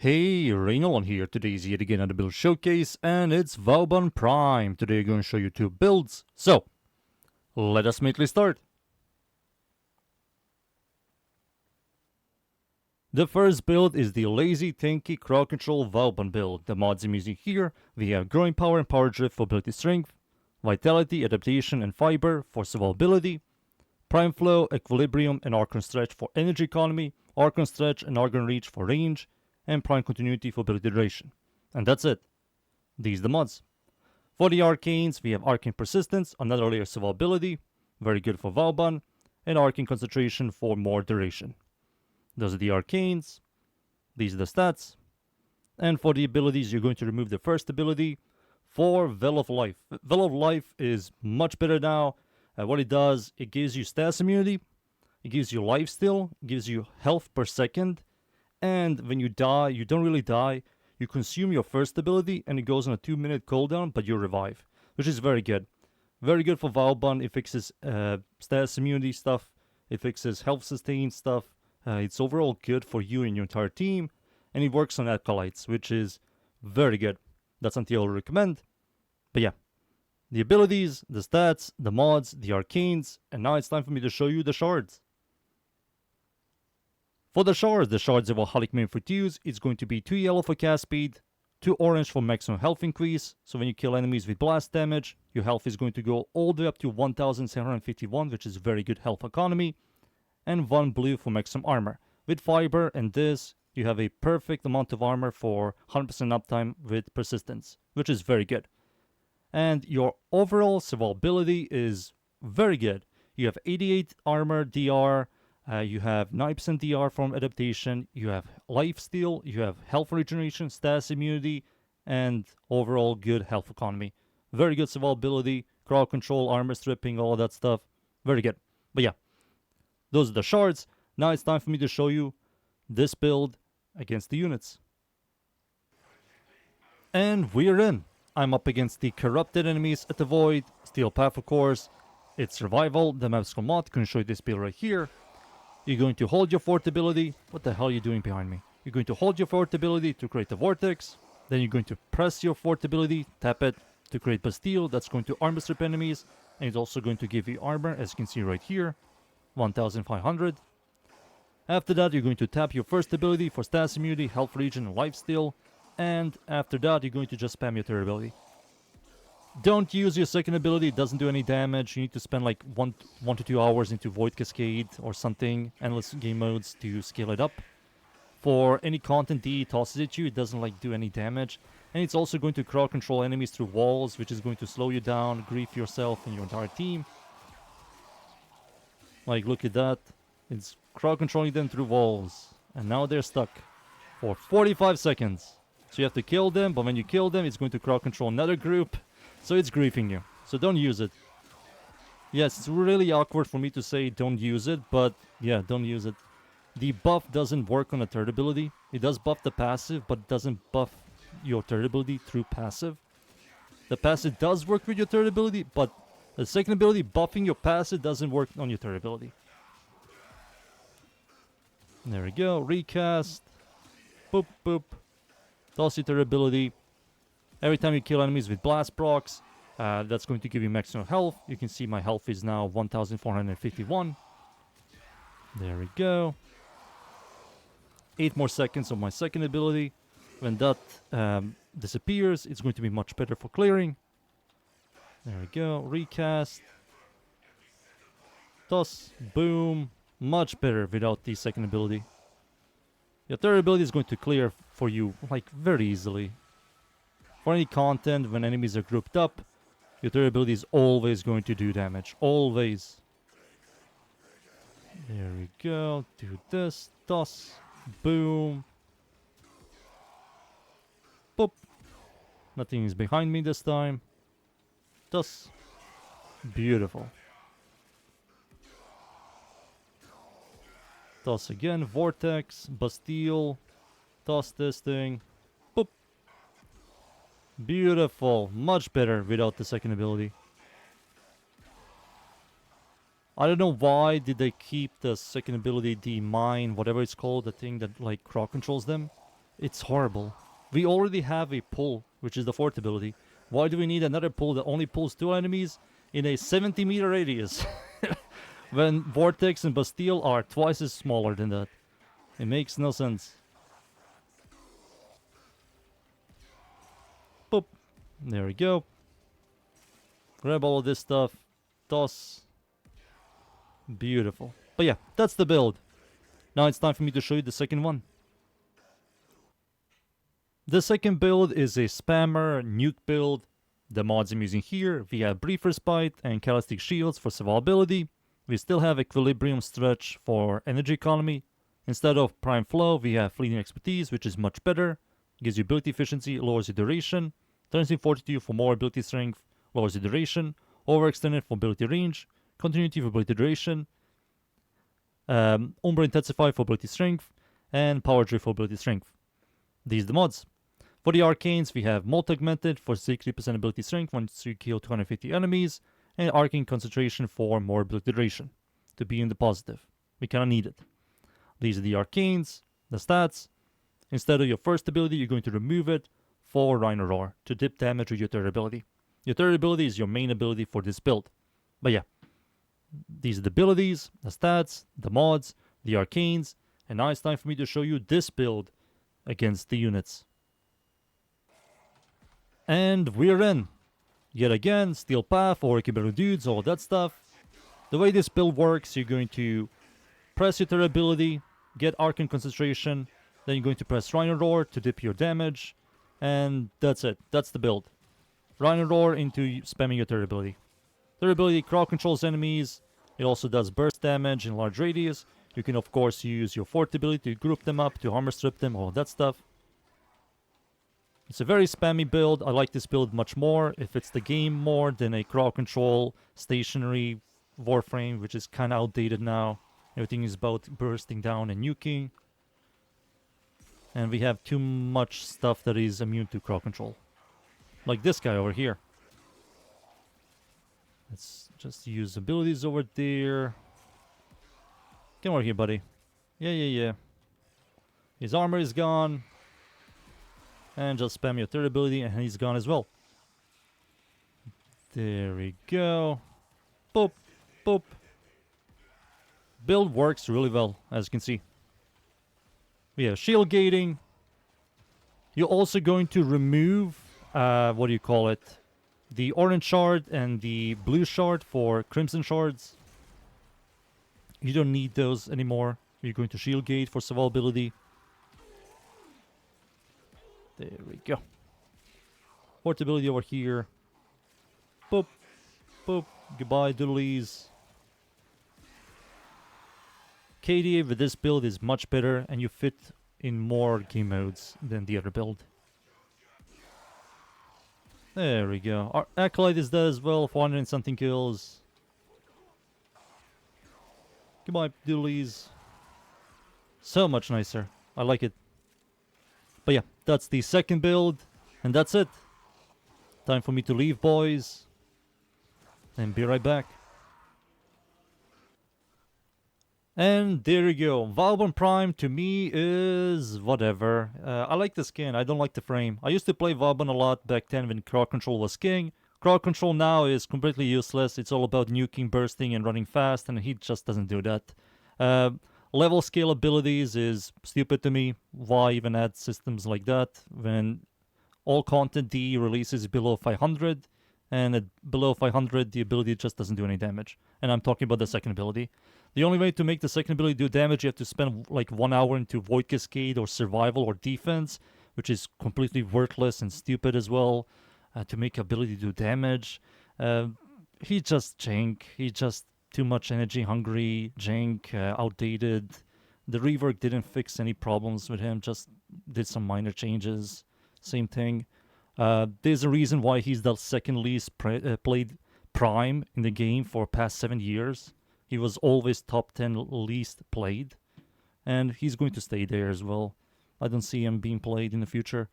Hey, Rainalon here. Today is yet again another build showcase, and it's Vauban Prime. Today I'm going to show you two builds. So, let us immediately start. The first build is the Lazy Tanky Crowd Control Vauban build. The mods I'm using here, we have Growing Power and Power Drift for ability strength, Vitality, Adaptation, and Fiber for survivability, Prime Flow, Equilibrium, and Arcane Stretch for energy economy, Arcane Stretch and Arcane Reach for range, and Prime Continuity for ability duration. And that's it. These are the mods. For the Arcanes, we have Arcane Persistence, another layer of survivability, very good for Vauban, and Arcane Concentration for more duration. Those are the Arcanes. These are the stats. And for the abilities, you're going to remove the first ability for Veil of Life. Veil of Life is much better now. What it does, it gives you stats immunity, it gives you life steal, it gives you health per second, and when you die, you don't really die. You consume your first ability and it goes on a 2-minute cooldown, but you revive, which is very good. Very good for Vauban. It fixes stats immunity stuff. It fixes health sustain stuff. It's overall good for you and your entire team. And it works on acolytes, which is very good. That's something I'll recommend. But yeah, the abilities, the stats, the mods, the arcanes, and now it's time for me to show you the shards. For the shards of Alcoholic Main for use, it's going to be 2 yellow for cast speed, 2 orange for maximum health increase, so when you kill enemies with blast damage, your health is going to go all the way up to 1751, which is very good health economy, and 1 blue for maximum armor. With fiber and this, you have a perfect amount of armor for 100% uptime with persistence, which is very good. And your overall survivability is very good. You have 88 armor DR, you have 9% DR from adaptation, you have life steal, you have health regeneration, stats immunity, and overall good health economy. Very good survivability, crowd control, armor stripping, all of that stuff. Very good. But yeah, those are the shards. Now it's time for me to show you this build against the units. And we're in. I'm up against the corrupted enemies at the Void, Steel Path of course. It's survival, the map's mod, can show you this build right here. You're going to hold your fort ability. What the hell are you doing behind me? You're going to hold your fort ability to create a vortex. Then you're going to press your fort ability, tap it to create Bastille. That's going to armor strip enemies. And it's also going to give you armor, as you can see right here, 1500. After that, you're going to tap your first ability for stats immunity, health regen, and lifesteal. And after that, you're going to just spam your third ability. Don't use your second ability, it doesn't do any damage. You need to spend like 1 to 2 hours into Void Cascade or something, endless game modes to scale it up. For any content D tosses at you, it doesn't like do any damage. And it's also going to crowd control enemies through walls, which is going to slow you down, grief yourself and your entire team. Like, look at that. It's crowd controlling them through walls. And now they're stuck for 45 seconds. So you have to kill them, but when you kill them, it's going to crowd control another group. So it's griefing you. So don't use it. Yes, it's really awkward for me to say don't use it, but yeah, don't use it. The buff doesn't work on the third ability. It does buff the passive, but it doesn't buff your third ability through passive. The passive does work with your third ability, but the second ability buffing your passive doesn't work on your third ability. There we go. Recast. Boop, boop. Toss your third ability. Every time you kill enemies with blast procs, that's going to give you maximum health. You can see my health is now 1451. There we go. 8 more seconds of my second ability. When that disappears, it's going to be much better for clearing. There we go. Recast. Toss. Boom. Much better without the second ability. Your third ability is going to clear for you like very easily. For any content, when enemies are grouped up, your third ability is always going to do damage. Always. There we go. Do this. Toss. Boom. Boop. Nothing is behind me this time. Toss. Beautiful. Toss again. Vortex. Bastille. Toss this thing. Boop. Beautiful. Much better without the second ability. I don't know why did they keep the second ability, the mine, whatever it's called, the thing that like crowd controls them. It's horrible. We already have a pull, which is the fourth ability. Why do we need another pull that only pulls 2 enemies in a 70-meter radius? When Vortex and Bastille are twice as smaller than that. It makes no sense. Boop. There we go. Grab all of this stuff. Toss. Beautiful. But yeah, that's the build. Now it's time for me to show you the second one. The second build is a spammer nuke build. The mods I'm using here, we have Brief Respite and Calistic Shields for survivability. We still have Equilibrium Stretch for energy economy. Instead of Prime Flow, we have Fleeting Expertise, which is much better. Gives you ability efficiency, lowers your duration. Turns in Fortitude for more ability strength, lowers your duration. Overextended for ability range. Continuity for ability duration. Umbra Intensify for ability strength. And Power Drift for ability strength. These are the mods. For the Arcanes, we have Multi-Augmented for 60% ability strength once you kill 250 enemies, and Arcane Concentration for more ability duration, to be in the positive. We kinda need it. These are the Arcanes, the stats. Instead of your first ability, you're going to remove it for Rhino Roar, to dip damage with your third ability. Your third ability is your main ability for this build. But yeah, these are the abilities, the stats, the mods, the Arcanes, and now it's time for me to show you this build against the units. And we're in. Yet again, Steel Path or Kiberu Dudes, all that stuff. The way this build works, you're going to press your third ability, get Arcane Concentration, then you're going to press Rhino Roar to dip your damage, and that's it. That's the build. Rhino Roar into spamming your third ability. Third ability, crowd controls enemies. It also does burst damage in large radius. You can of course use your fourth ability to group them up, to armor strip them, all that stuff. It's a very spammy build. I like this build much more. It fits the game more than a crowd control stationary Warframe, which is kind of outdated now. Everything is about bursting down and nuking. And we have too much stuff that is immune to crowd control. Like this guy over here. Let's just use abilities over there. Come over here, buddy. Yeah. His armor is gone. And just spam your third ability and he's gone as well. There we go. Boop. Boop. Build works really well, as you can see. We have shield gating. You're also going to remove, what do you call it? The orange shard and the blue shard for crimson shards. You don't need those anymore. You're going to shield gate for survivability. There we go. Portability over here. Boop. Boop. Goodbye, doodlies. KDA with this build is much better, and you fit in more game modes than the other build. There we go. Our Acolyte is dead as well, 400 and something kills. Goodbye, doodlies. So much nicer. I like it. But yeah, that's the second build, and that's it. Time for me to leave, boys. And be right back. And there you go. Vauban Prime to me is whatever. I like the skin. I don't like the frame. I used to play Vauban a lot back then when crowd control was king. Crowd control now is completely useless. It's all about nuking, bursting, and running fast, and he just doesn't do that. Level scale abilities is stupid to me. Why even add systems like that when all content D releases below 500, and at below 500 the ability just doesn't do any damage. And I'm talking about the second ability. The only way to make the second ability do damage, you have to spend like 1 hour into Void Cascade or Survival or Defense, which is completely worthless and stupid as well, to make ability do damage. He just jank. He just too much energy hungry, jank, outdated. The rework didn't fix any problems with him, just did some minor changes. Same thing. There's a reason why he's the second least played Prime in the game for past 7 years. He was always top 10 least played, and he's going to stay there as well. I don't see him being played in the future.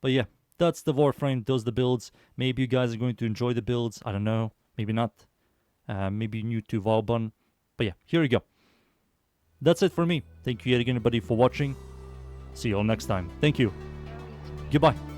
But yeah, that's the Warframe, does the builds. Maybe you guys are going to enjoy the builds, I don't know, maybe not. Maybe new to Vauban. But yeah, here we go. That's it for me. Thank you yet again, everybody, for watching. See you all next time. Thank you. Goodbye.